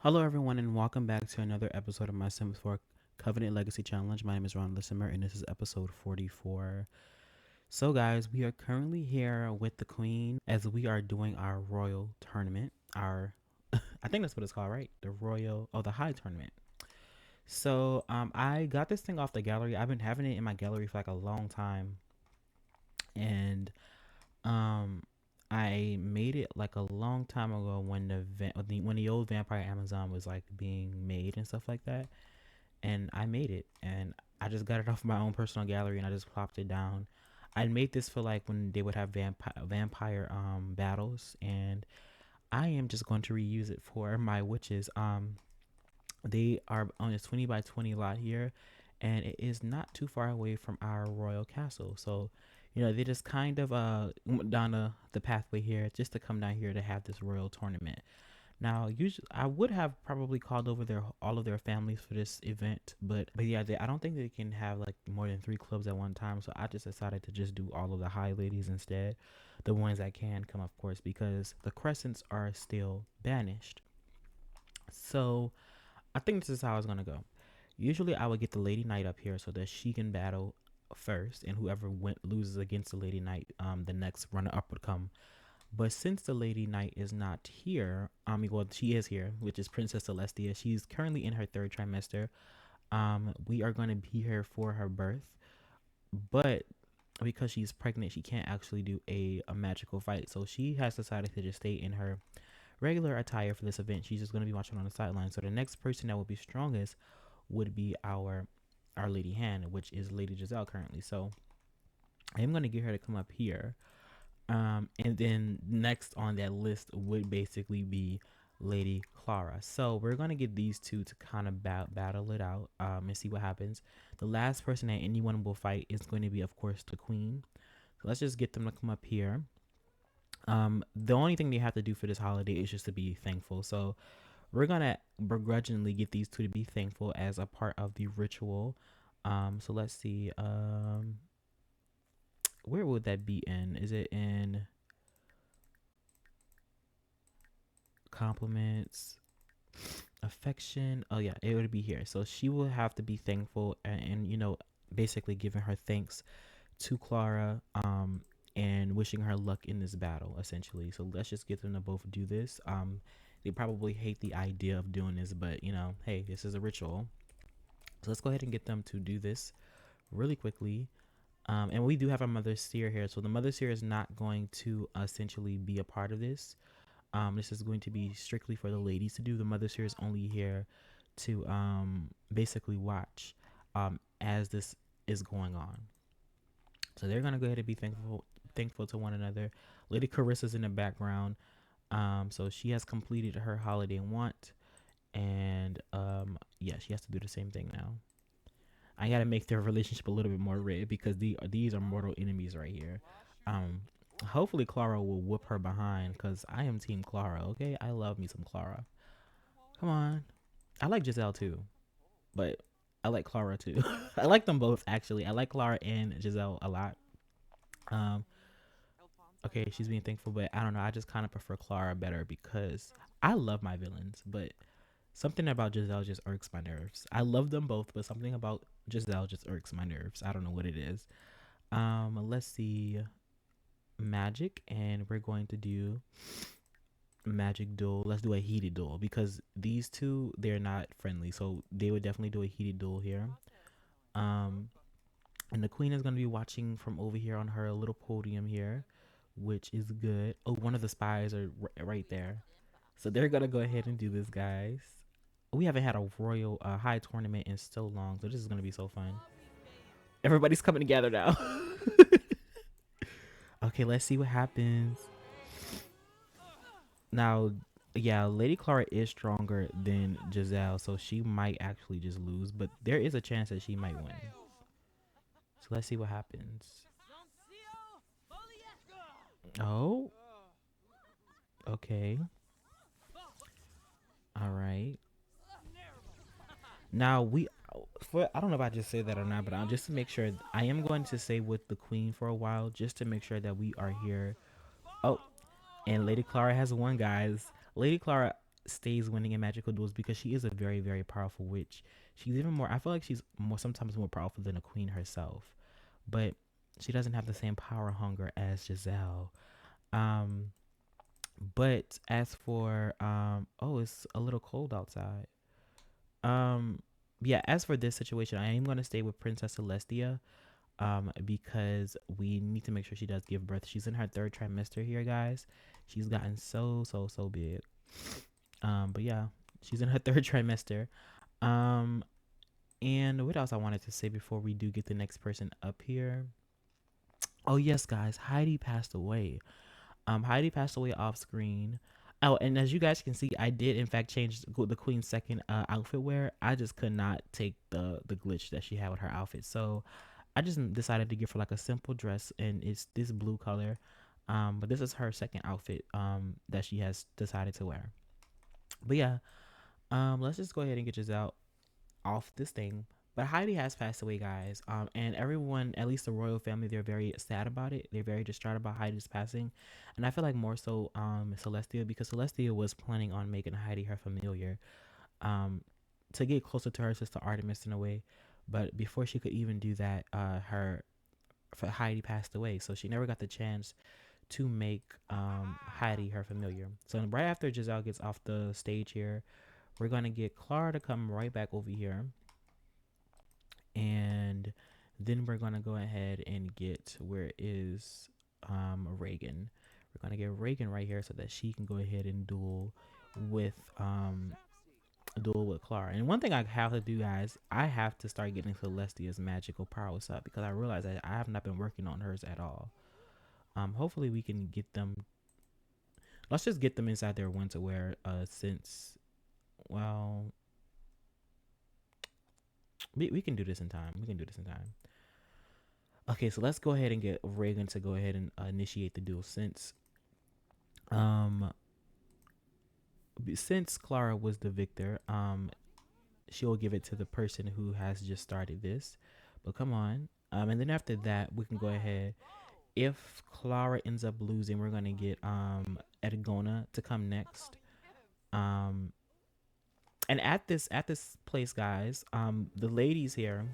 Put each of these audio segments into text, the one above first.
Hello, everyone, and welcome back to another episode of my Sims 4 Covenant Legacy Challenge. My name is Ron Lissimer, and this is episode 44. So, guys, we are currently here with the Queen as we are doing our Royal Tournament. I think that's what it's called, right? The High Tournament. So, I got this thing off the gallery. I've been having it in my gallery for like a long time, and um, I made it like a long time ago when the old Vampire Amazon was like being made and stuff like that, and I made it, and I just got it off my own personal gallery, and I just plopped it down. I made this for like when they would have vampire battles, and I am just going to reuse it for my witches. They are on a 20 by 20 lot here, and it is not too far away from our royal castle. So, they just kind of went down the pathway here just to come down here to have this royal tournament. Now, usually I would have probably called over their all of their families for this event, but yeah, I don't think they can have like more than 3 clubs at one time. So I just decided to just do all of the high ladies instead, the ones that can come, of course, because the crescents are still banished. So I think this is how it's gonna go. Usually, I would get the lady knight up here so that she can battle first, and whoever loses against the lady knight, the next runner up would come. But since the Lady Knight is not here, well, she is here, which is Princess Celestia. She's currently in her third trimester. We are going to be here for her birth, but because she's pregnant, she can't actually do a magical fight. So she has decided to just stay in her regular attire for this event. She's just going to be watching on the sideline. So the next person that will be strongest would be our Lady Han, which is Lady Giselle currently. So I'm going to get her to come up here. And then next on that list would basically be Lady Clara. So we're gonna get these two to kind of battle it out, and see what happens. The last person that anyone will fight is going to be, of course, the Queen. So let's just get them to come up here. The only thing they have to do for this holiday is just to be thankful. So we're gonna begrudgingly get these two to be thankful as a part of the ritual. So let's see. Where would that be in? Is it in compliments, affection? Oh yeah, it would be here. So she will have to be thankful, and basically giving her thanks to Clara, and wishing her luck in this battle, essentially. So let's just get them to both do this. They probably hate the idea of doing this, but hey, this is a ritual. So let's go ahead and get them to do this really quickly. And we do have a mother seer here, so the mother seer is not going to essentially be a part of this. This is going to be strictly for the ladies to do. The mother seer is only here to basically watch as this is going on. So they're gonna go ahead and be thankful to one another. Lady Carissa's in the background. So she has completed her holiday want, and yeah, she has to do the same thing now. I gotta make their relationship a little bit more red because these are mortal enemies right here. Um, Hopefully Clara will whoop her behind because I am Team Clara. Okay, I love me some Clara. Come on, I like Giselle too, but I like Clara too. I like them both actually. I like Clara and Giselle a lot. Um, okay, she's being thankful, but I don't know. I just kind of prefer Clara better because I love my villains, but something about Giselle just irks my nerves. I love them both, but something about Giselle just irks my nerves. I don't know what it is. Let's see, magic, and we're going to do magic duel. Let's do a heated duel because these two they're not friendly, so they would definitely do a heated duel here. Um, and the queen is going to be watching from over here on her little podium here, which is good. Oh, one of the spies are right there, so they're gonna go ahead and do this, guys. We haven't had a royal high tournament in so long, so this is gonna be so fun. Everybody's coming together now. Okay, let's see what happens. Now, yeah, Lady Clara is stronger than Giselle, so she might actually just lose, but there is a chance that she might win. So let's see what happens. Oh, okay. All right. Now I don't know if I just said that or not, but I'll just to make sure I am going to stay with the queen for a while just to make sure that we are here. Oh, and Lady Clara has won, guys. Lady Clara stays winning in magical duels because she is a very, very powerful witch. She's even more, I feel like she's more, sometimes more powerful than a queen herself, but she doesn't have the same power hunger as Giselle. Um, but as for, oh, it's a little cold outside. Um, yeah, as for this situation, I am going to stay with Princess Celestia, because we need to make sure she does give birth. She's in her third trimester here, guys. She's gotten so, so, so big. But yeah, she's in her third trimester. Um, and what else I wanted to say before we do get the next person up here? Oh yes, guys, Heidi passed away. Heidi passed away off screen. Oh, and as you guys can see, I did in fact change the queen's second outfit wear. I just could not take the glitch that she had with her outfit, so I just decided to give her like a simple dress, and it's this blue color. But this is her second outfit that she has decided to wear. But yeah, let's just go ahead and get this out off this thing. But Heidi has passed away, guys. And everyone, at least the royal family, they're very sad about it. They're very distraught about Heidi's passing, and I feel like more so Celestia, because Celestia was planning on making Heidi her familiar, um, to get closer to her sister Artemis in a way. But before she could even do that, her for Heidi passed away, so she never got the chance to make Heidi her familiar. So right after Giselle gets off the stage here, we're gonna get Clara to come right back over here, and then we're gonna go ahead and get, where is Reagan? We're gonna get Reagan right here so that she can go ahead and with duel with Clara. And one thing I have to do, guys, I have to start getting Celestia's magical prowess up, because I realize that I have not been working on hers at all. Hopefully we can get them. Let's just get them inside their winter wear. Since, well, we can do this in time. We can do this in time. Okay, so let's go ahead and get Reagan to go ahead and initiate the duel, um since Clara was the victor. She'll give it to the person who has just started this. But come on. And then after that, we can go ahead. If Clara ends up losing, we're gonna get Edgona to come next. Um, and at this place, guys, the ladies here,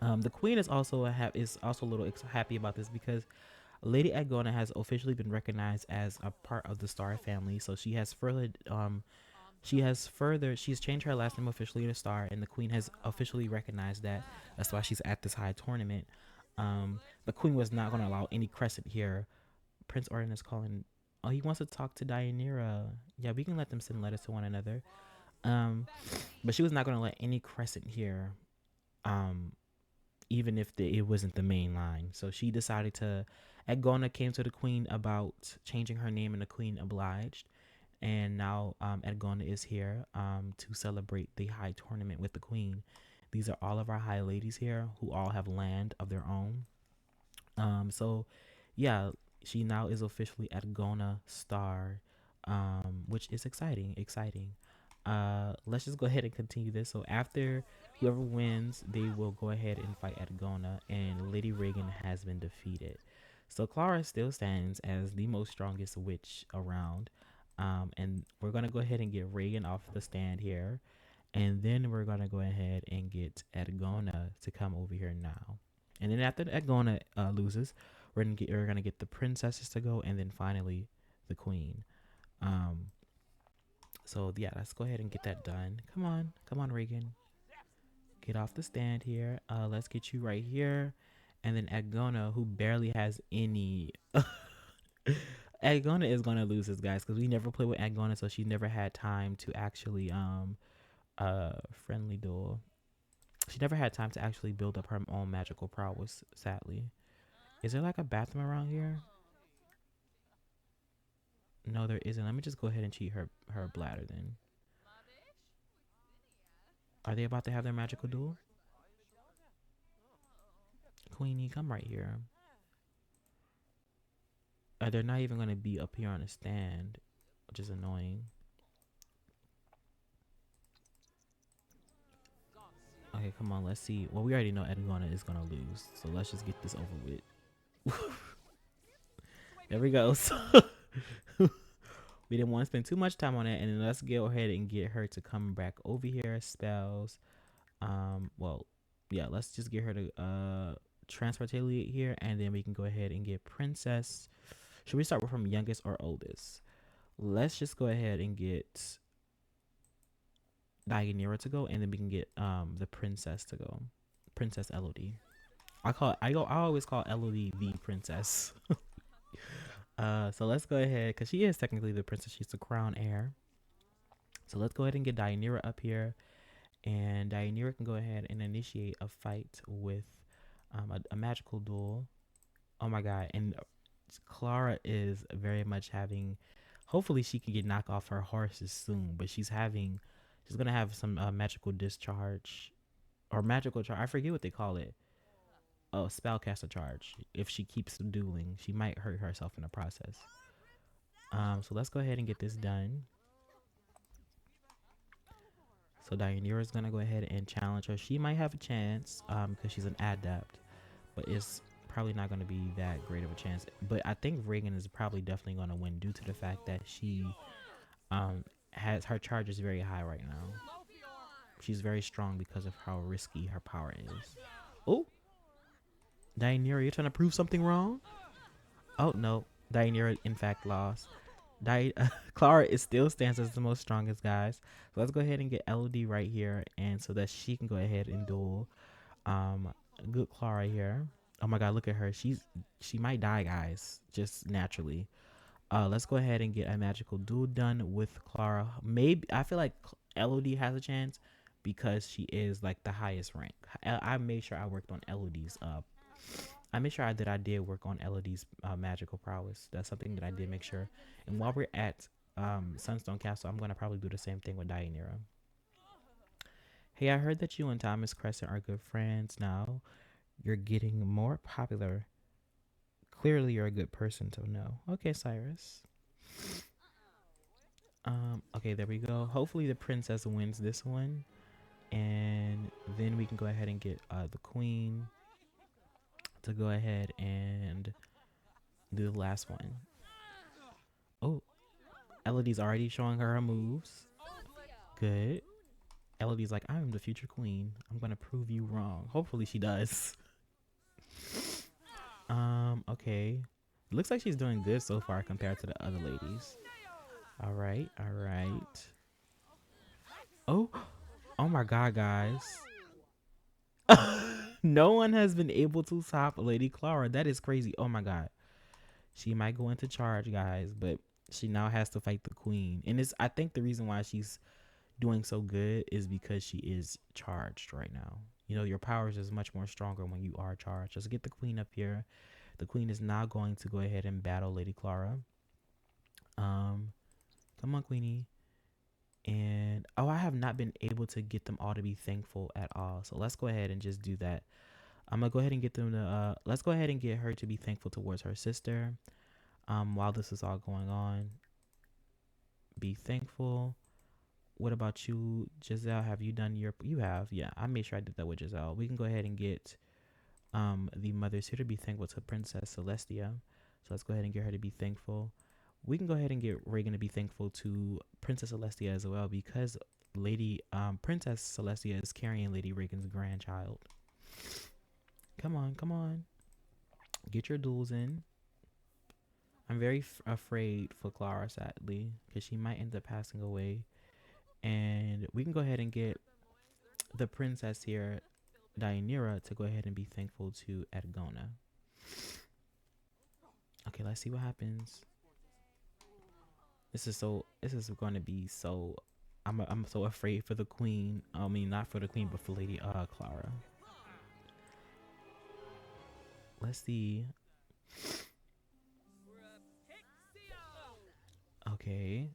the queen is also is also a little happy about this, because Lady Edgona has officially been recognized as a part of the Star family. So she's changed her last name officially to Star, and the queen has officially recognized that. That's why she's at this high tournament. The queen was not going to allow any crescent here. Prince Orton is calling. Oh, he wants to talk to Deianira. Yeah, we can let them send letters to one another. Um, but she was not going to let any crescent here. Um, Even if it wasn't the main line. So she decided to. Edgona came to the queen about changing her name, and the queen obliged. And now Edgona is here to celebrate the high tournament with the queen. These are all of our high ladies here who all have land of their own. So yeah, she now is officially Edgona Star, which is exciting, exciting. Let's just go ahead and continue this. So after whoever wins, they will go ahead and fight Edgona, and Lady Reagan has been defeated. So Clara still stands as the most strongest witch around. And we're gonna go ahead and get Reagan off the stand here, and then we're gonna go ahead and get Edgona to come over here now. And then after Edgona loses, we're gonna get the princesses to go, and then finally the queen. Um, so yeah, let's go ahead and get that done. Come on, Reagan, get off the stand here. Let's get you right here, and then Edgona, who barely has any. Edgona is gonna lose this, guys, because we never played with Edgona, so she never had time to actually friendly duel. She never had time to actually build up her own magical prowess, sadly. Is there like a bathroom around here? No, there isn't. Let me just go ahead and cheat her bladder then. Are they about to have their magical duel? Queenie, come right here. They're not even gonna be up here on a stand, which is annoying. Okay, come on, let's see. Well, we already know Edgona is gonna lose, so let's just get this over with. There we go. So We didn't want to spend too much time on it, and then let's go ahead and get her to come back over here. Spells. Well, yeah, let's just get her to transfer Tailiate here, and then we can go ahead and get Princess. Should we start from youngest or oldest? Let's just go ahead and get Dianira to go, and then we can get the Princess to go. Princess Elodie. I always call Elodie the princess. So let's go ahead, because she is technically the princess. She's the crown heir. So let's go ahead and get Dianira up here. And Dianira can go ahead and initiate a fight with a magical duel. Oh my god. And Clara is very much having, hopefully she can get knocked off her horses soon, but she's going to have some magical discharge or magical charge. I forget what they call it. Oh, spellcaster charge. If she keeps dueling, she might hurt herself in the process. So let's go ahead and get this done. So Dianira is gonna go ahead and challenge her. She might have a chance, because she's an adept, but it's probably not gonna be that great of a chance. But I think Reagan is probably definitely gonna win due to the fact that she, has her charge is very high right now. She's very strong because of how risky her power is. Oh, Dianira, you're trying to prove something wrong? Oh no, Dianira in fact lost. Clara is still stands as the most strongest, guys. So let's go ahead and get Elodie right here, and so that she can go ahead and duel. Good Clara here. Oh my God, look at her. She might die, guys, just naturally. Let's go ahead and get a magical duel done with Clara. Maybe I feel like Elodie has a chance because she is like the highest rank. I made sure I worked on Elodie's I made sure I did work on Elodie's magical prowess. That's something that I did make sure. And while we're at Sunstone Castle, I'm gonna probably do the same thing with Dianira. Hey, I heard that you and Thomas Crescent are good friends now. You're getting more popular. Clearly, you're a good person to know. Okay, Cyrus. Okay, there we go. Hopefully, the princess wins this one, and then we can go ahead and get the queen to go ahead and do the last one. Oh, Elodie's already showing her moves. Good. Elodie's like, I'm the future queen. I'm gonna prove you wrong. Hopefully she does. Okay. Looks like she's doing good so far compared to the other ladies. Alright, alright. Oh, oh my god, guys. No one has been able to stop Lady Clara. That is crazy. Oh my god. She might go into charge, guys, but she now has to fight the queen. And I think the reason why she's doing so good is because she is charged right now. You know, your powers is much more stronger when you are charged. Let's get the queen up here. The queen is now going to go ahead and battle Lady Clara. Come on, Queenie. And oh, I have not been able to get them all to be thankful at all. So let's go ahead and just do that. I'm gonna go ahead and get them to let's go ahead and get her to be thankful towards her sister. While this is all going on. Be thankful. What about you, Giselle? Have you done you have? Yeah, I made sure I did that with Giselle. We can go ahead and get the mothers here to be thankful to Princess Celestia. So let's go ahead and get her to be thankful. We can go ahead and get Reagan to be thankful to Princess Celestia as well, because Princess Celestia is carrying Lady Reagan's grandchild. Come on, come on. Get your duels in. I'm very afraid for Clara, sadly, because she might end up passing away. And we can go ahead and get the princess here, Dianira, to go ahead and be thankful to Edgona. Okay, let's see what happens. This is going to be so. I'm so afraid for the queen. I mean, not for the queen, but for Lady Clara. Let's see. Okay.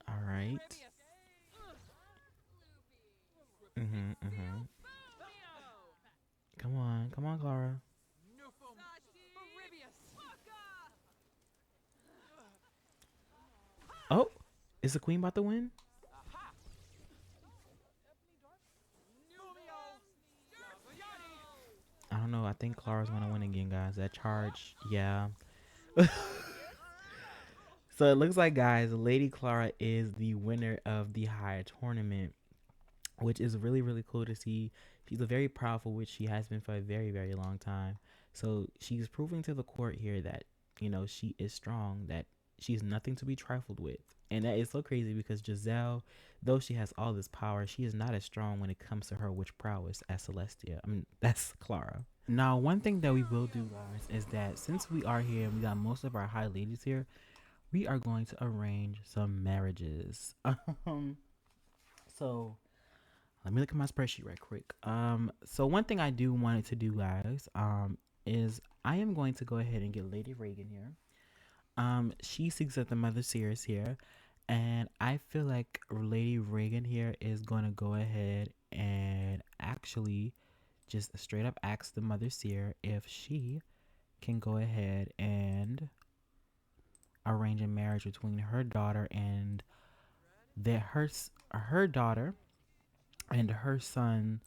All right. Come on, Clara. Oh, is the queen about to win? I don't know. I think Clara's gonna win again, guys. That charge, yeah. So it looks like, guys, Lady Clara is the winner of the high tournament, which is really, really cool to see. She's a very powerful witch. She has been for a very, very long time. So she's proving to the court here that, she is strong, that she's nothing to be trifled with. And that is so crazy because Giselle, though she has all this power, she is not as strong when it comes to her witch prowess as Celestia. I mean, that's Clara. Now, one thing that we will do, guys, is that since we are here and we got most of our high ladies here, we are going to arrange some marriages. So let me look at my spreadsheet right quick. So one thing I do wanted to do, guys, is I am going to go ahead and get Lady Reagan here. She seeks that the Mother Seer is here, and I feel like Lady Reagan here is going to go ahead and actually just straight up ask the Mother Seer if she can go ahead and arrange a marriage between her daughter and her daughter and her son,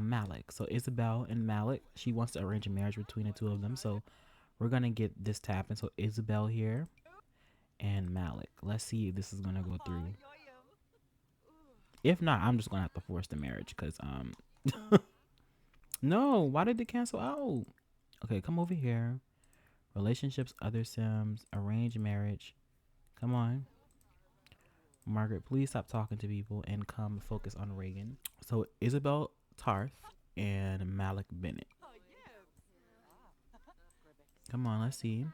Malik. So Isabel and Malik, she wants to arrange a marriage between the two of them. So we're gonna get this to happen. So Isabel here and Malik. Let's see if this is gonna go through. If not, I'm just gonna have to force the marriage because no, why did they cancel out? Okay, come over here. Relationships, other Sims, arranged marriage. Come on. Margaret, please stop talking to people and come focus on Reagan. So Isabel Tarth and Malik Bennett. Come on, let's see.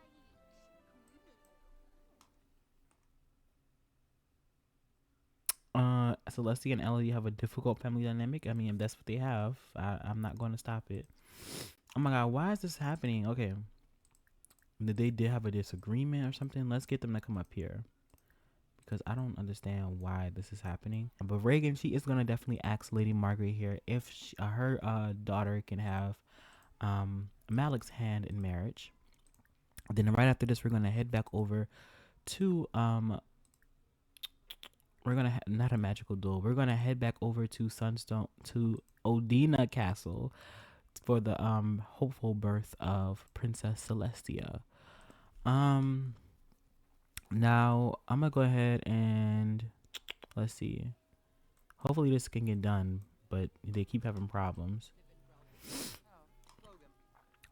Celestia and Ellie have a difficult family dynamic. I mean, if that's what they have, I'm not going to stop it. Oh my God, why is this happening? Okay, they did have a disagreement or something. Let's get them to come up here because I don't understand why this is happening. But Reagan, she is gonna definitely ask Lady Margaret here if her daughter can have Malik's hand in marriage. Then right after this, we're gonna head back over to we're gonna not a magical duel. We're gonna head back over to Sunstone to Odina Castle for the hopeful birth of Princess Celestia. Um, Now I'm gonna go ahead and let's see. Hopefully this can get done, but they keep having problems.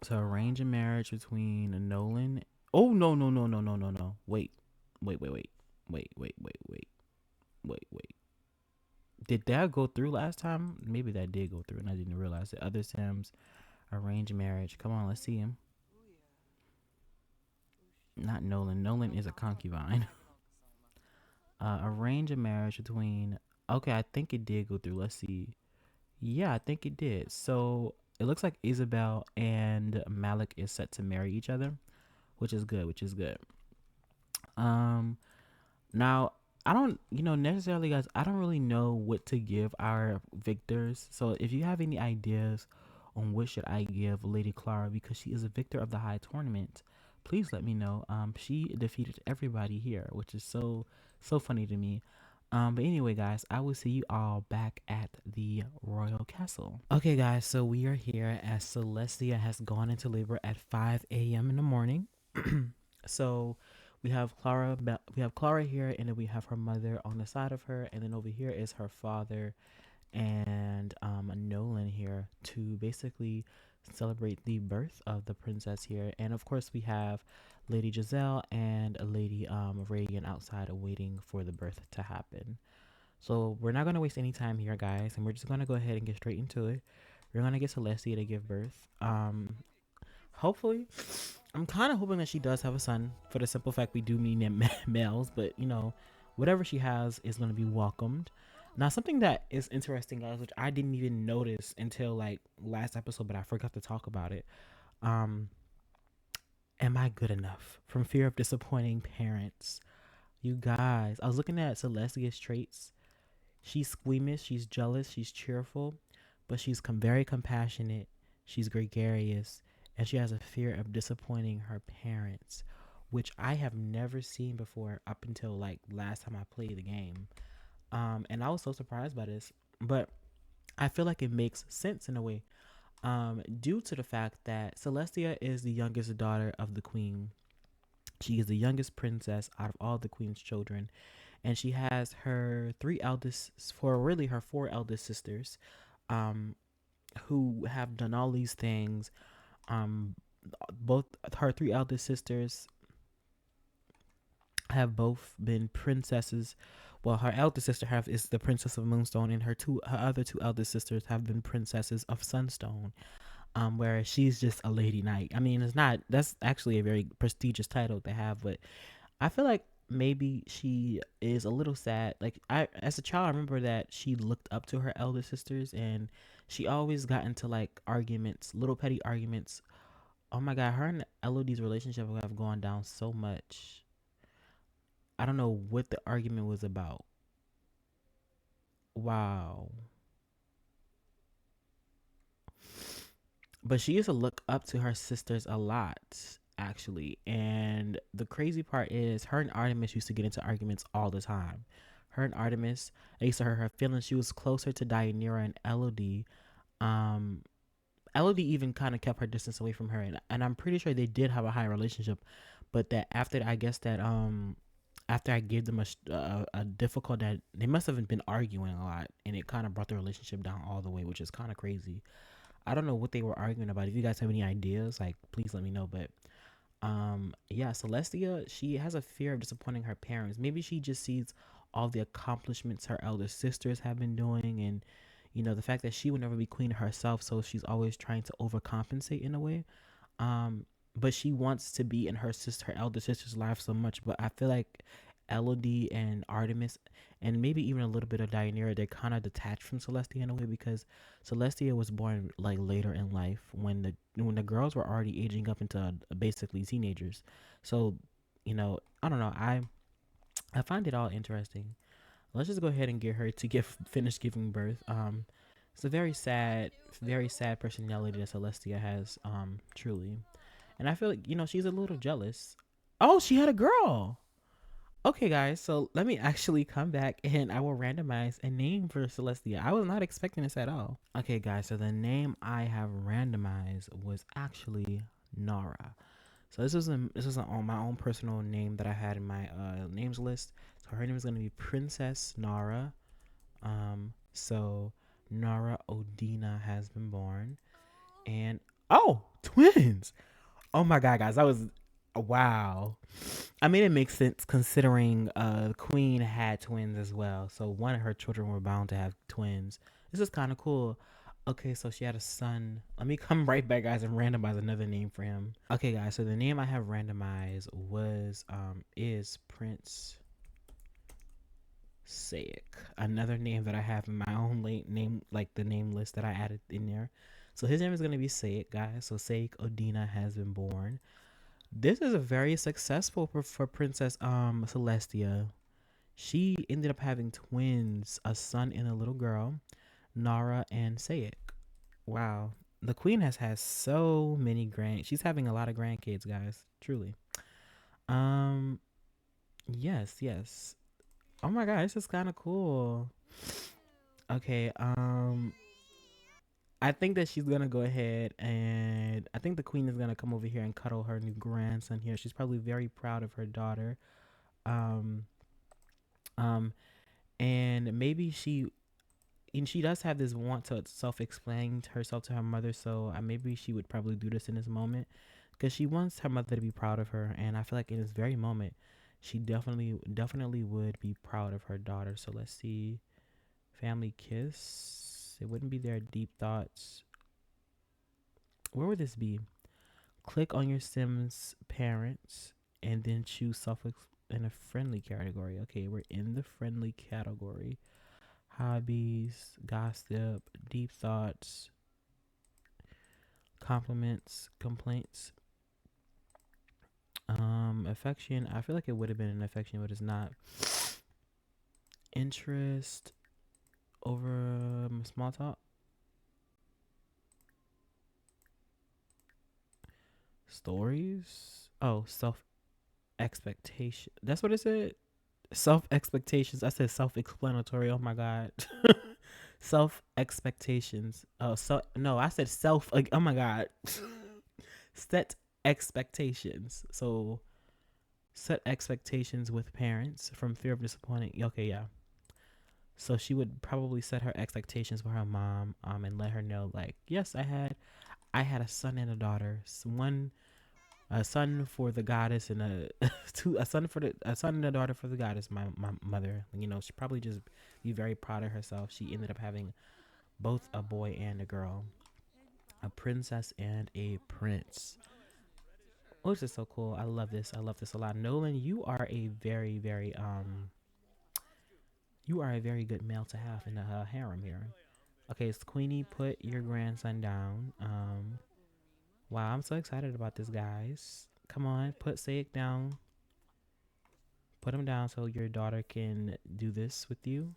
So arrange a marriage between Nolan. Oh no. Wait. Did that go through last time? Maybe that did go through and I didn't realize it. Other Sims, arrange marriage. Come on, let's see him. Not Nolan. Nolan is a concubine. Arrange a marriage between. Okay, I think it did go through. Let's see. Yeah, I think it did. So it looks like Isabel and Malik is set to marry each other, which is good. Which is good. Um, Now, I don't, necessarily, guys, I don't really know what to give our victors. So if you have any ideas on what should I give Lady Clara because she is a victor of the high tournament, please let me know. She defeated everybody here, which is so funny to me. But anyway, guys, I will see you all back at the royal castle. Okay, guys, so we are here as Celestia has gone into labor at 5 a.m. in the morning. So we have Clara here, and then we have her mother on the side of her, and then over here is her father and Nolan here to basically celebrate the birth of the princess here. And of course, we have Lady Giselle and Lady Reagan outside waiting for the birth to happen. So we're not going to waste any time here, guys, and we're just going to go ahead and get straight into it. We're going to get Celestia to give birth. Hopefully, I'm kind of hoping that she does have a son for the simple fact we do need males, but whatever she has is going to be welcomed. Now, something that is interesting, guys, which I didn't even notice until like last episode, but I forgot to talk about it. Am I good enough? From fear of disappointing parents. You guys, I was looking at Celestia's traits. She's squeamish, she's jealous, she's cheerful, but she's very compassionate. She's gregarious, and she has a fear of disappointing her parents, which I have never seen before up until like last time I played the game. And I was so surprised by this, but I feel like it makes sense in a way, due to the fact that Celestia is the youngest daughter of the queen. She is the youngest princess out of all the queen's children, and she has her her four eldest sisters, um, who have done all these things. Um, both her three eldest sisters have both been princesses. Well, her eldest sister have is the princess of Moonstone, and her other two eldest sisters have been princesses of Sunstone. Whereas she's just a lady knight. I mean, it's not that's actually a very prestigious title to have, but I feel like maybe she is a little sad. Like I, as a child, I remember that she looked up to her elder sisters, and she always got into like arguments, little petty arguments. Oh my god, her and Elodie's relationship have gone down so much. I don't know what the argument was about. Wow. But she used to look up to her sisters a lot, actually. And the crazy part is, her and Artemis used to get into arguments all the time. Her and Artemis, I used to hurt her feelings. She was closer to Deianira and Elodie. Um, Elodie even kind of kept her distance away from her, and I'm pretty sure they did have a high relationship. But that after, I guess that after I gave them a difficult, that they must have been arguing a lot, and it kind of brought the relationship down all the way, which is kind of crazy. I don't know what they were arguing about. If you guys have any ideas, like please let me know. But yeah, Celestia, she has a fear of disappointing her parents. Maybe she just sees all the accomplishments her elder sisters have been doing, and the fact that she would never be queen herself, so she's always trying to overcompensate in a way. But she wants to be in her elder sister's life so much. But I feel like Elodie and Artemis, and maybe even a little bit of Deianira, they're kind of detached from Celestia in a way, because Celestia was born like later in life, when the girls were already aging up into basically teenagers. So, I don't know. I find it all interesting. Let's just go ahead and get her to get finish giving birth. It's a very sad personality that Celestia has. Truly, and I feel like she's a little jealous. Oh, she had a girl. Okay, guys, so let me actually come back and I will randomize a name for Celestia. I was not expecting this at all. Okay, guys, so the name I have randomized was actually Nara. So this was on my own personal name that I had in my names list. So her name is gonna be Princess Nara. So Nara Odina has been born, and oh, twins! Oh my god, guys, that was wow. I mean, it makes sense considering the queen had twins as well. So one of her children were bound to have twins. This is kind of cool. Okay, so she had a son. Let me come right back, guys, and randomize another name for him. Okay, guys, so the name I have randomized was is Prince Sayek. Another name that I have in my own name, like the name list that I added in there. So his name is gonna be Sayek, guys. So Sayek Odina has been born. This is a very successful for Princess Celestia. She ended up having twins, a son and a little girl, Nara and Sayek. Wow. The queen has had so many she's having a lot of grandkids, guys. Truly. Um yes, yes. Oh my god, this is kind of cool. Okay, I think that she's gonna go ahead, and I think the queen is gonna come over here and cuddle her new grandson here. She's probably very proud of her daughter. Um, um, and maybe she does have this want to self-explain herself to her mother. So maybe she would probably do this in this moment, because she wants her mother to be proud of her. And I feel like in this very moment, she definitely would be proud of her daughter. So let's see, family kiss. It wouldn't be their deep thoughts. Where would this be? Click on your Sims parents and then choose self in a friendly category. Okay, we're in the friendly category. Hobbies, gossip, deep thoughts, compliments, complaints, affection. I feel like it would have been an affection, but it's not. Interest over small talk. Stories. Oh, self expectation. That's what it said. Self expectations. I said self explanatory. Oh my god. Self expectations. Oh, so no, I said self. Oh my god. Set expectations. So Set expectations with parents from fear of disappointing. Okay, yeah. So she would probably set her expectations with her mom, and let her know, like, yes, I had a son and a daughter. One a son for the goddess and a son and a daughter for the goddess. My mother, she probably just be very proud of herself. She ended up having both a boy and a girl, a princess and a prince. Which is so cool. I love this. I love this a lot. Nolan, you are a very good male to have in the harem here. Okay, it's Queenie. Put your grandson down. Wow, I'm so excited about this, guys. Come on, say it down. Put him down so your daughter can do this with you.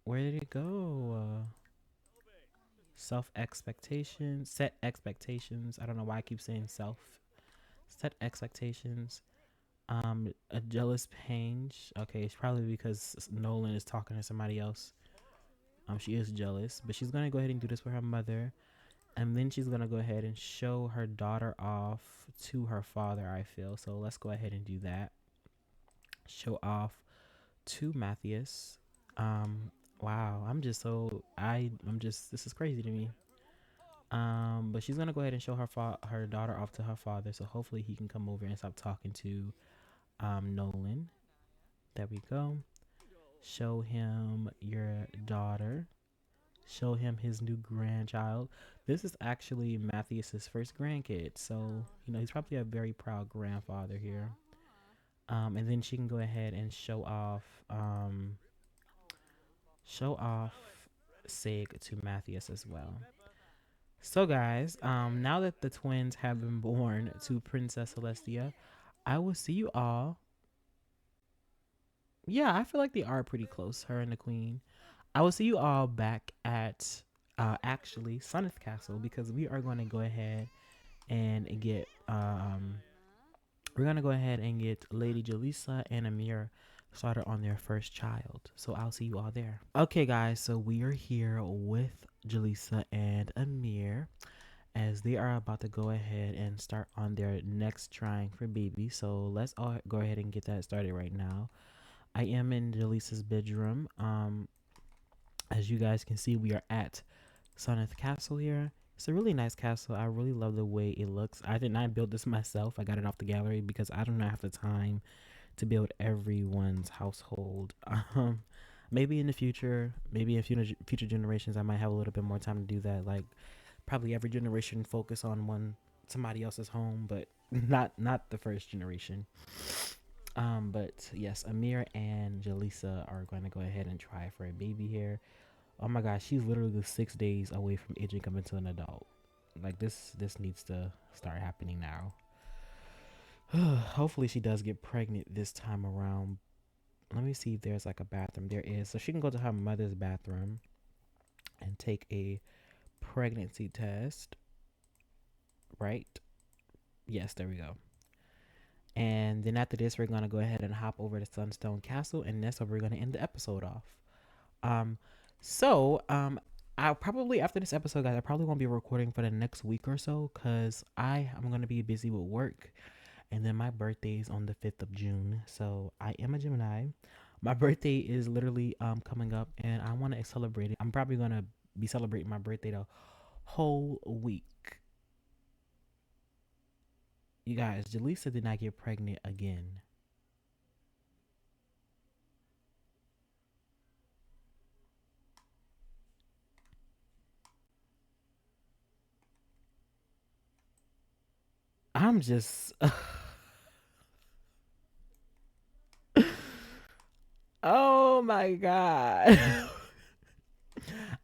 Where did it go? Self expectations. Set expectations. I don't know why I keep saying self. Set expectations. A jealous page. Okay, it's probably because Nolan is talking to somebody else. She is jealous, but she's gonna go ahead and do this with her mother, and then she's gonna go ahead and show her daughter off to her father. I feel so. Let's go ahead and do that. Show off to Matthias. Wow, I'm just this is crazy to me. But she's gonna go ahead and show her daughter off to her father, so hopefully he can come over and stop talking to Nolan. There we go. Show him your daughter. Show him his new grandchild. This is actually Matthias's first grandkid, so he's probably a very proud grandfather here. And then she can go ahead and show off Sig to Matthias as well. So guys, now that the twins have been born to Princess Celestia, I will see you all. Yeah, I feel like they are pretty close, her and the queen. I will see you all back at actually Sunneth Castle, because we are going to go ahead and get Lady Jalisa and Amir started on their first child. So I'll see you all there. Okay, guys, so we are here with Jalisa and Amir as they are about to go ahead and start on their next trying for baby. So let's all go ahead and get that started right now. I am in Jaleesa's bedroom. As you guys can see, we are at Soneth Castle here. It's a really nice castle. I really love the way it looks. I did not build this myself. I got it off the gallery because I do not have the time to build everyone's household. Maybe in the future, maybe in future generations, I might have a little bit more time to do that. Like probably every generation focus on somebody else's home, but not the first generation. But yes, Amir and Jalisa are going to go ahead and try for a baby here. Oh my gosh, she's literally 6 days away from aging up into an adult. Like this needs to start happening now. Hopefully she does get pregnant this time around. Let me see if there's like a bathroom. There is. So she can go to her mother's bathroom and take a pregnancy test. Right? Yes, there we go. And then after this, we're gonna go ahead and hop over to Sunstone Castle, and that's where we're gonna end the episode off. Um, so I'll probably after this episode, guys, I probably won't be recording for the next week or so because I am gonna be busy with work, and then my birthday is on the 5th of June. So I am a Gemini. My birthday is literally coming up, and I want to celebrate it. I'm probably gonna be celebrating my birthday the whole week. You guys, Jaleesa did not get pregnant again. I'm just oh my god.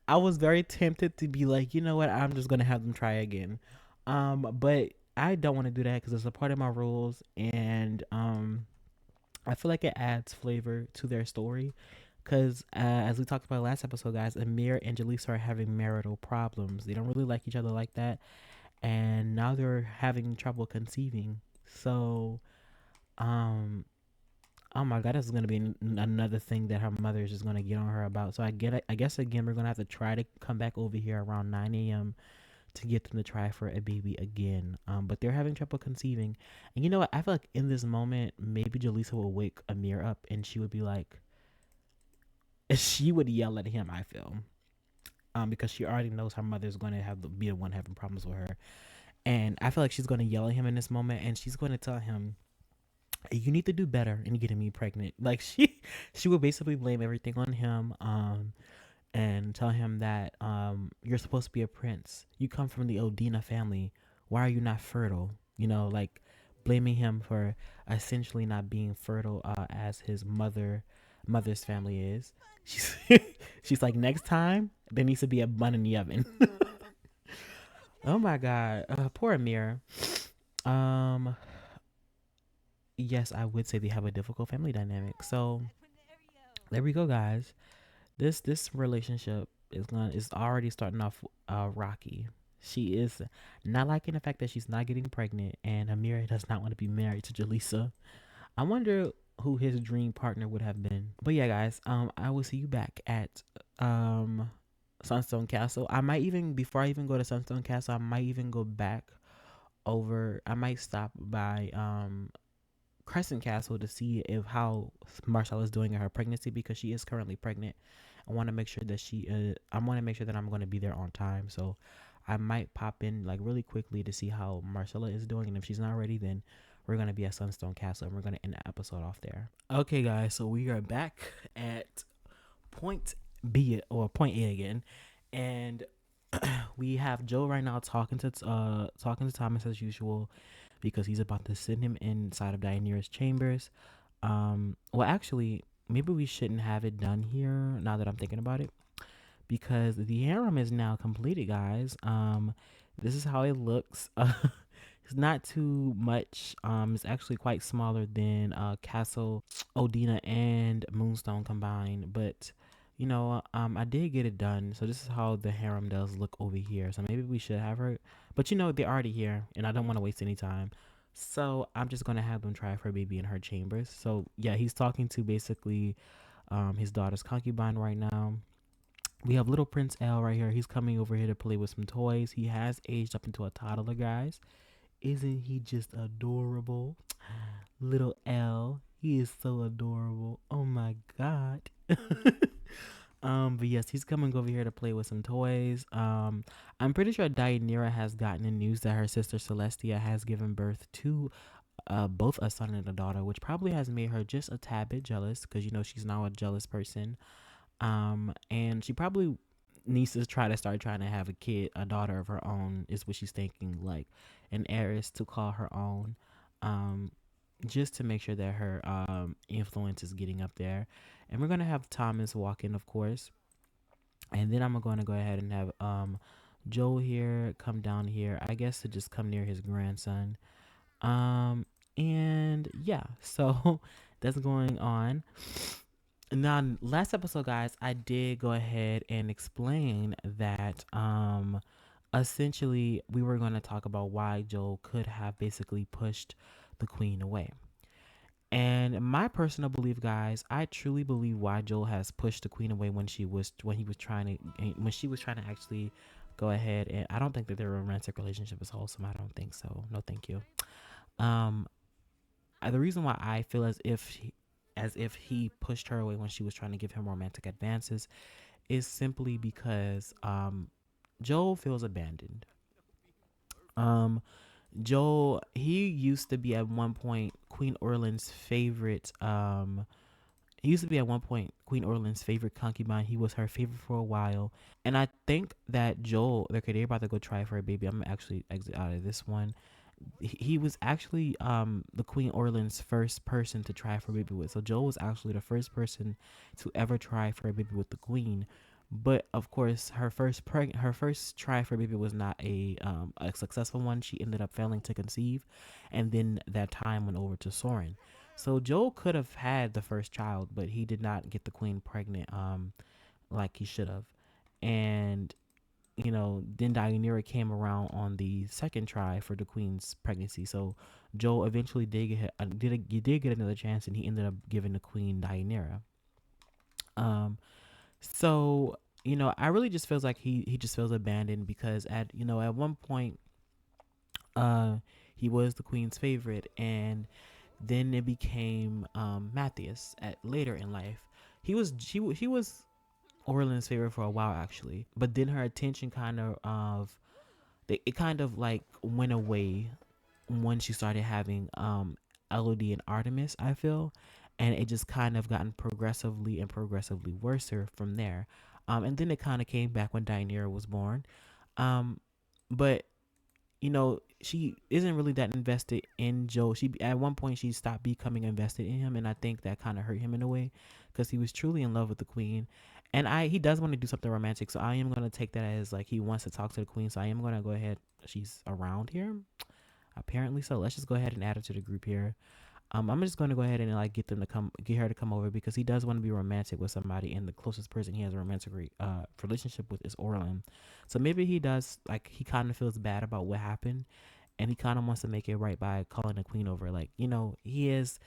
I was very tempted to be like, you know what, I'm just gonna have them try again. But I don't want to do that because it's a part of my rules, and I feel like it adds flavor to their story. Because as we talked about last episode, guys, Amir and Jaleesa are having marital problems. They don't really like each other like that, and now they're having trouble conceiving. So, um, oh my god, this is gonna be another thing that her mother is just gonna get on her about. So I get it. I guess again we're gonna have to try to come back over here around 9 a.m. to get them to try for a baby again. But they're having trouble conceiving. And you know what? I feel like in this moment, maybe Jaleesa will wake Amir up and she would be like, she would yell at him, I feel. Because she already knows her mother's going to be the one having problems with her. And I feel like she's going to yell at him in this moment and she's going to tell him, you need to do better in getting me pregnant. Like she would basically blame everything on him. And tell him that you're supposed to be a prince. You come from the Odina family. Why are you not fertile? You know, like blaming him for essentially not being fertile as his mother's family is. She's she's like, next time there needs to be a bun in the oven. Oh my god, poor Amir. Um, yes, I would say they have a difficult family dynamic. So there we go, guys. This relationship is already starting off rocky. She is not liking the fact that she's not getting pregnant, and Amir does not want to be married to Jaleesa. I wonder who his dream partner would have been. But yeah, guys, I will see you back at Sunstone Castle. I might even before I even go to Sunstone Castle, I might even go back over. I might stop by Crescent Castle to see if how Marcella is doing in her pregnancy because she is currently pregnant. I want to make sure that I want to make sure that I'm going to be there on time. So I might pop in like really quickly to see how Marcella is doing, and if she's not ready, then we're going to be at Sunstone Castle and we're going to end the episode off there. Okay, guys, so we are back at point B or point A again, and we have Joe right now talking to Thomas as usual because he's about to send him inside of Dianeira's chambers. Well, actually, maybe we shouldn't have it done here now that I'm thinking about it because the harem is now completed, guys. This is how it looks. It's not too much. It's actually quite smaller than Castle Odina and Moonstone combined, but I did get it done. So this is how the harem does look over here. So maybe we should have her, but they're already here, and I don't want to waste any time. So I'm just gonna have them try for a baby in her chambers. So yeah, he's talking to basically his daughter's concubine right now. We have little Prince L right here. He's coming over here to play with some toys. He has aged up into a toddler, guys. Isn't he just adorable? Little L. He is so adorable. Oh my god. But yes, he's coming over here to play with some toys. I'm pretty sure Deianira has gotten the news that her sister Celestia has given birth to both a son and a daughter, which probably has made her just a tad bit jealous because she's now a jealous person. And she probably needs to start trying to have a kid, a daughter of her own, is what she's thinking, like an heiress to call her own. Um, just to make sure that her influence is getting up there. And we're gonna have Thomas walk in, of course, and then I'm going to go ahead and have Joel here come down here, I guess, to just come near his grandson. And yeah, so that's going on. Now, last episode, guys, I did go ahead and explain that essentially we were going to talk about why Joel could have basically pushed the queen away. And my personal belief, guys, I truly believe why Joel has pushed the queen away when she was trying to actually go ahead, and I don't think that their romantic relationship is wholesome. I don't think so. No, thank you. Um, the reason why I feel as if he pushed her away when she was trying to give him romantic advances is simply because Joel feels abandoned. Um, Joel, he used to be at one point Queen Orleans' favorite. He used to be at one point Queen Orleans' favorite concubine. He was her favorite for a while, and I think that Joel, okay, they're about to go try for a baby. I'm gonna actually exit out of this one. He was actually the Queen Orleans' first person to try for a baby with. So Joel was actually the first person to ever try for a baby with the Queen. But of course, her first try for a baby was not a successful one. She ended up failing to conceive, and then that time went over to Soren. So Joel could have had the first child, but he did not get the Queen pregnant like he should have. And then Deianira came around on the second try for the queen's pregnancy. So Joel eventually did get another chance, and he ended up giving the queen Deianira. Um, so I really just feels like he just feels abandoned because at one point, uh, he was the queen's favorite, and then it became Matthias at later in life. He was Orland's favorite for a while actually, but then her attention it kind of like went away when she started having Elodie and Artemis, I feel, and it just kind of gotten progressively worser from there. And then it kind of came back when Dionera was born. Um, but she isn't really that invested in Joe. She at one point she stopped becoming invested in him, and I think that kind of hurt him in a way because he was truly in love with the queen, and he does want to do something romantic. So I am gonna take that as like he wants to talk to the queen. So I am gonna go ahead. She's around here apparently. So let's just go ahead and add her to the group here. I'm just going to go ahead and like get her to come over because he does want to be romantic with somebody, and the closest person he has a romantic relationship with is Orlin. So maybe he does like he kind of feels bad about what happened, and he kind of wants to make it right by calling the queen over. Like he is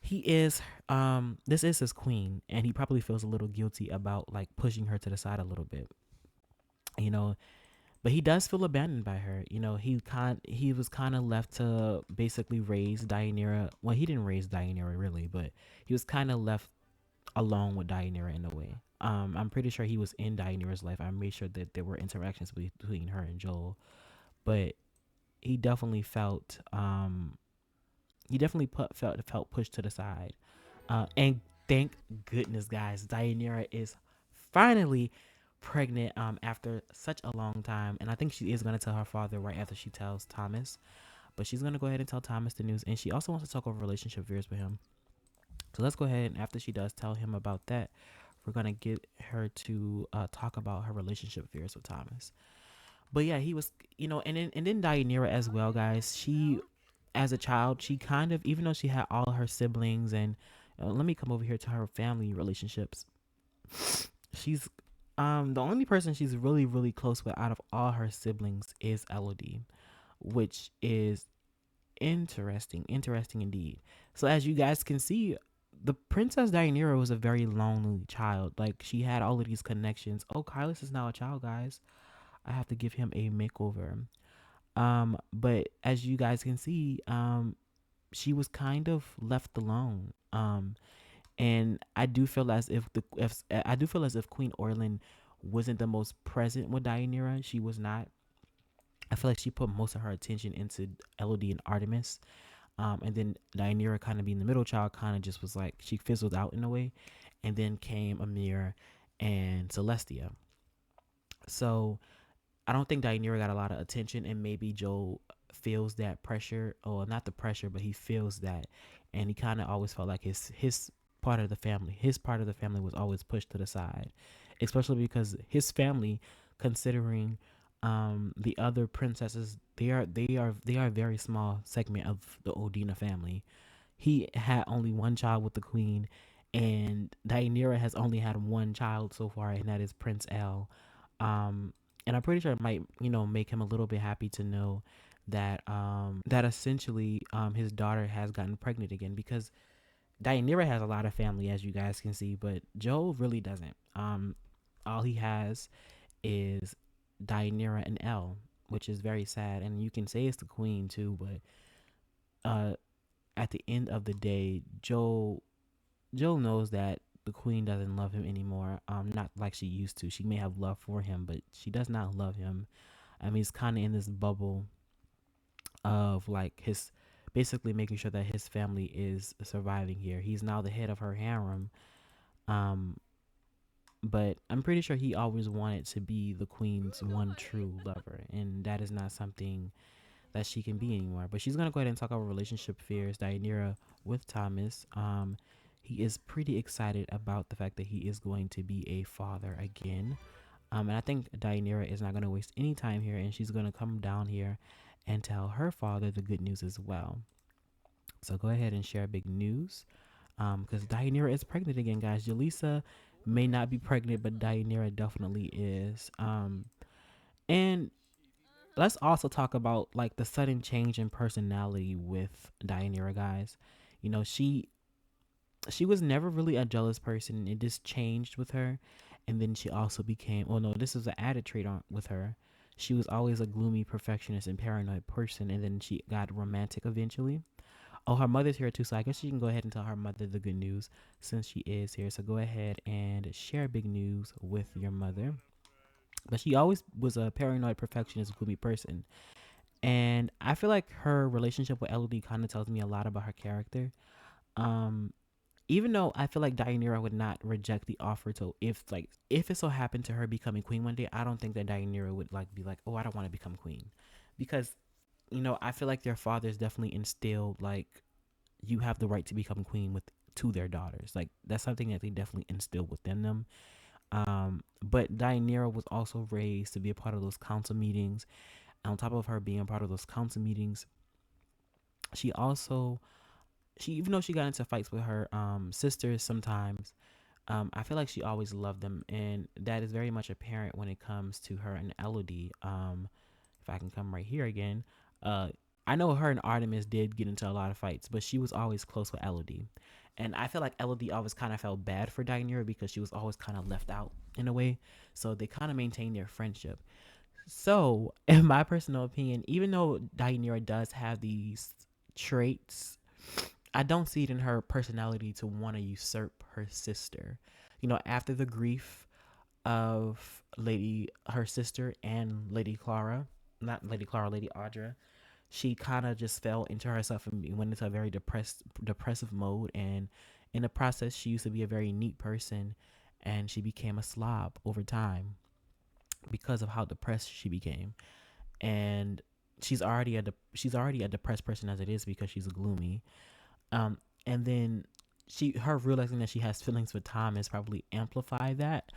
this is his queen, and he probably feels a little guilty about like pushing her to the side a little bit. You know, but he does feel abandoned by her. He was kind of left to basically raise Dionera. Well, he didn't raise Dionera really, but he was kind of left alone with Dionera in a way. I'm pretty sure he was in Dionera's life. I made sure that there were interactions between her and Joel, but he definitely felt pushed to the side. And thank goodness, guys, Dionera is finally pregnant after such a long time, and I think she is going to tell her father right after she tells Thomas, but she's going to go ahead and tell Thomas the news, and she also wants to talk over relationship fears with him. So let's go ahead, and after she does tell him about that, we're going to get her to talk about her relationship fears with Thomas. But yeah, he was, and then Dionera as well, guys. She, as a child, she kind of, even though she had all her siblings, and let me come over here to her family relationships. She's the only person she's really close with out of all her siblings is Elodie, which is interesting indeed. So as you guys can see, the Princess Dionera was a very lonely child. Like she had all of these connections. Oh, Kylos is now a child, guys. I have to give him a makeover. But as you guys can see, she was kind of left alone. And I do feel as if Queen Orlin wasn't the most present with Dionera. She was not. I feel like she put most of her attention into Elodie and Artemis. And then Dionera kind of being the middle child kind of just was like she fizzled out in a way. And then came Amir and Celestia. So I don't think Dionera got a lot of attention, and maybe Joe feels that pressure, or not the pressure, but he feels that, and he kind of always felt like his part of the family was always pushed to the side, especially because his family, considering the other princesses, they are a very small segment of the Odina family. He had only one child with the queen, and Dionera has only had one child so far, and that is Prince L. Um, and I'm pretty sure it might, make him a little bit happy to know that essentially his daughter has gotten pregnant again, because Dionera has a lot of family, as you guys can see, but Joe really doesn't. All he has is Dionera and Elle, which is very sad. And you can say it's the queen too, but at the end of the day, Joe knows that the queen doesn't love him anymore. Not like she used to. She may have love for him, but she does not love him. I mean, he's kind of in this bubble of like his basically making sure that his family is surviving here. He's now the head of her harem. Um, but I'm pretty sure he always wanted to be the queen's one true lover, and that is not something that she can be anymore. But she's gonna go ahead and talk about relationship fears, Dionera with Thomas. He is pretty excited about the fact that he is going to be a father again. And I think Dionera is not gonna waste any time here, and she's gonna come down here and tell her father the good news as well. So go ahead and share big news. Because Dionera is pregnant again, guys. Jaleesa may not be pregnant, but Dionera definitely is. And let's also talk about like the sudden change in personality with Dionera, guys. She was never really a jealous person. It just changed with her, And then she also became, oh no, this is an added trait on with her. She was always a gloomy perfectionist and paranoid person, and then she got romantic eventually. Oh, her mother's here too, so I guess she can go ahead and tell her mother the good news since she is here. So go ahead and share big news with your mother. But she always was a paranoid perfectionist, gloomy person. And I feel like her relationship with Elodie kind of tells me a lot about her character. Um, Even though I feel like Deianira would not reject the offer to if it so happened to her becoming queen one day, I don't think that Deianira would like be like, oh, I don't want to become queen, because I feel like their fathers definitely instilled like you have the right to become queen with to their daughters. Like that's something that they definitely instilled within them. But Deianira was also raised to be a part of those council meetings. On top of her being a part of those council meetings, she also she even though she got into fights with her sisters sometimes, I feel like she always loved them, and that is very much apparent when it comes to her and Elodie. If I can come right here again, uh, I know her and Artemis did get into a lot of fights, but she was always close with Elodie, and I feel like Elodie always kind of felt bad for Deianira because she was always kind of left out in a way. So they kind of maintained their friendship. So, in my personal opinion, even though Deianira does have these traits, I don't see it in her personality to want to usurp her sister. After the grief of her sister and Lady Clara, not Lady Clara, Lady Audra, she kind of just fell into herself and went into a very depressive mode. And in the process, she used to be a very neat person, and she became a slob over time because of how depressed she became. And she's already a depressed person as it is because she's gloomy. And then her realizing that she has feelings for Thomas probably amplified that,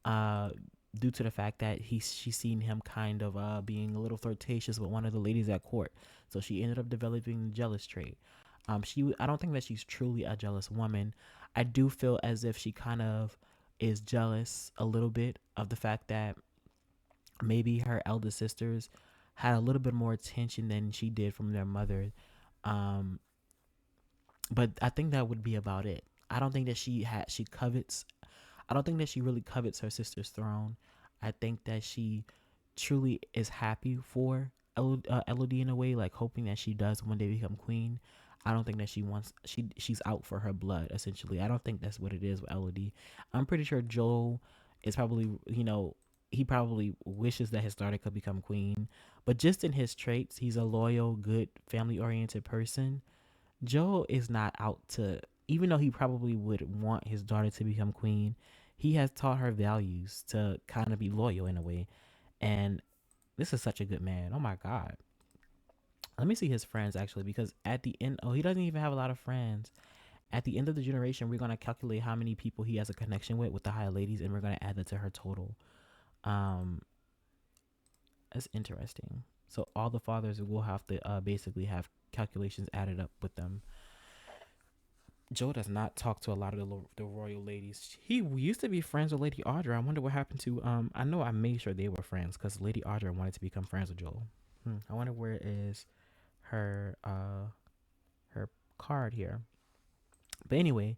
uh, due to the fact that she's seen him kind of being a little flirtatious with one of the ladies at court. So she ended up developing the jealous trait. I don't think that she's truly a jealous woman. I do feel as if she kind of is jealous a little bit of the fact that maybe her elder sisters had a little bit more attention than she did from their mother. Um, but I think that would be about it. I don't think that she covets. I don't think that she really covets her sister's throne. I think that she truly is happy for Elodie in a way, like hoping that she does one day become queen. I don't think that she's out for her blood essentially. I don't think that's what it is with Elodie. I'm pretty sure Joel is probably he probably wishes that his daughter could become queen, but just in his traits, he's a loyal, good, family oriented person. Joel is not out to, even though he probably would want his daughter to become queen, he has taught her values to kind of be loyal in a way. And this is such a good man. Oh my God. Let me see his friends actually, because at the end, oh, he doesn't even have a lot of friends. At the end of the generation, we're going to calculate how many people he has a connection with the high ladies, and we're going to add that to her total. Um, that's interesting. So all the fathers will have to basically have calculations added up with them. Joe does not talk to a lot of the royal ladies. He used to be friends with Lady Audra. I wonder what happened to. I know I made sure they were friends because Lady Audra wanted to become friends with Joel. I wonder where is her her card here. But anyway,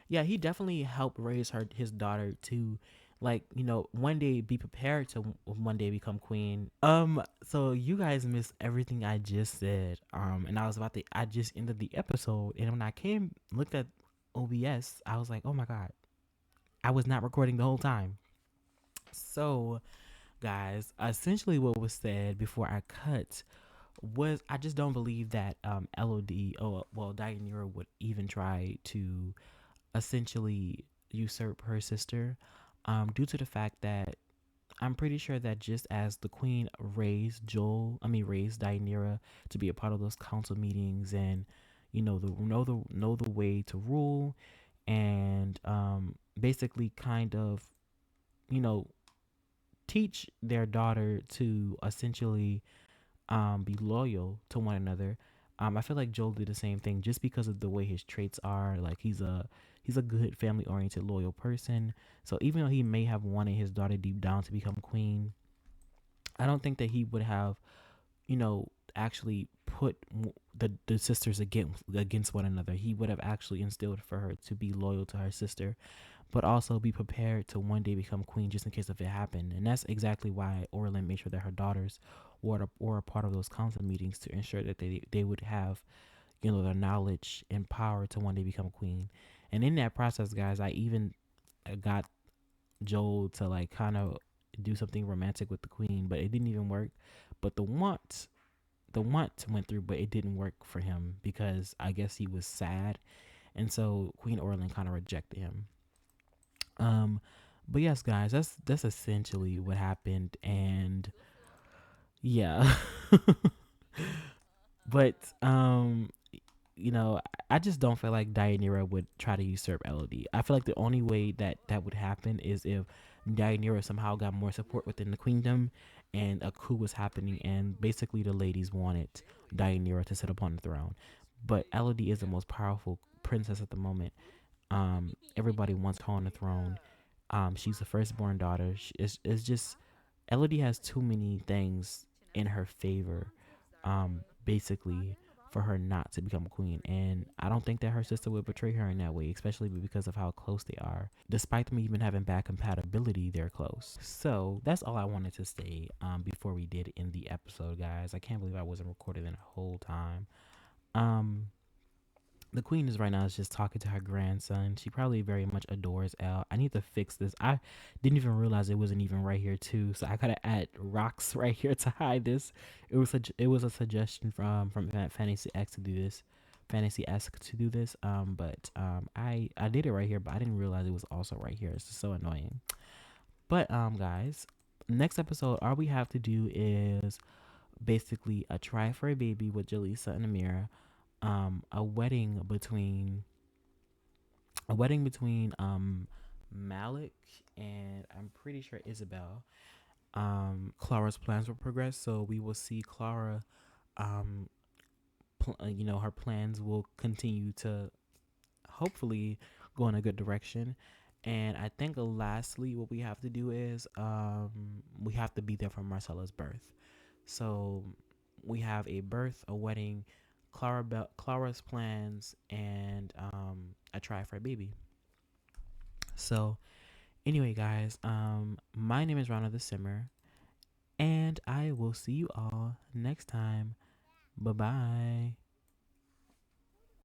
yeah, he definitely helped raise his daughter to, like, one day be prepared to one day become queen. So you guys missed everything I just said. And I just ended the episode, and when I looked at OBS, I was like, oh my God, I was not recording the whole time. So guys, essentially what was said before I cut was, I just don't believe that LOD, Deianira would even try to essentially usurp her sister, due to the fact that I'm pretty sure that just as the queen raised Deianira to be a part of those council meetings, and know the way to rule, and basically kind of you know teach their daughter to essentially be loyal to one another. I feel like Joel did the same thing just because of the way his traits are. Like he's a good family oriented, loyal person. So even though he may have wanted his daughter deep down to become queen, I don't think that he would have, actually put the sisters against one another. He would have actually instilled for her to be loyal to her sister. but also be prepared to one day become queen just in case if it happened. And that's exactly why Orlin made sure that her daughters were a part of those council meetings to ensure that they would have, the knowledge and power to one day become queen. And in that process, guys, I even got Joel to like kind of do something romantic with the queen, but it didn't even work. But the want went through, but it didn't work for him because I guess he was sad, and so Queen Orlin kind of rejected him. Um, but yes, guys, that's essentially what happened, and yeah. But I just don't feel like Deianira would try to usurp Elodie. I feel like the only way that would happen is if Deianira somehow got more support within the queendom and a coup was happening and basically the ladies wanted Deianira to sit upon the throne. But Elodie is the most powerful princess at the moment. Everybody wants her on the throne. She's the firstborn daughter. It's just Elodie has too many things in her favor, basically, for her not to become a queen. And I don't think that her sister would betray her in that way, especially because of how close they are. Despite them even having bad compatibility, they're close. So that's all I wanted to say before we did end the episode, guys. I can't believe I wasn't recording the whole time. Um, the queen is right now is just talking to her grandson. She probably very much adores Elle. I need to fix this. I didn't even realize it wasn't even right here too. So I gotta add rocks right here to hide this. It was a suggestion from Fantasy X to do this. Fantasy Esque to do this. I did it right here, but I didn't realize it was also right here. It's just so annoying. But guys, next episode, all we have to do is basically a try for a baby with Jaleesa and Amira, a wedding between Malik and I'm pretty sure Isabel. Clara's plans will progress, so we will see Clara. Um, her plans will continue to hopefully go in a good direction. And I think lastly, what we have to do is we have to be there for Marcella's birth. So we have a birth, a wedding, Clara's plans, and a try for a baby. So anyway, guys, my name is Ronald the Simmer, and I will see you all next time. Bye bye.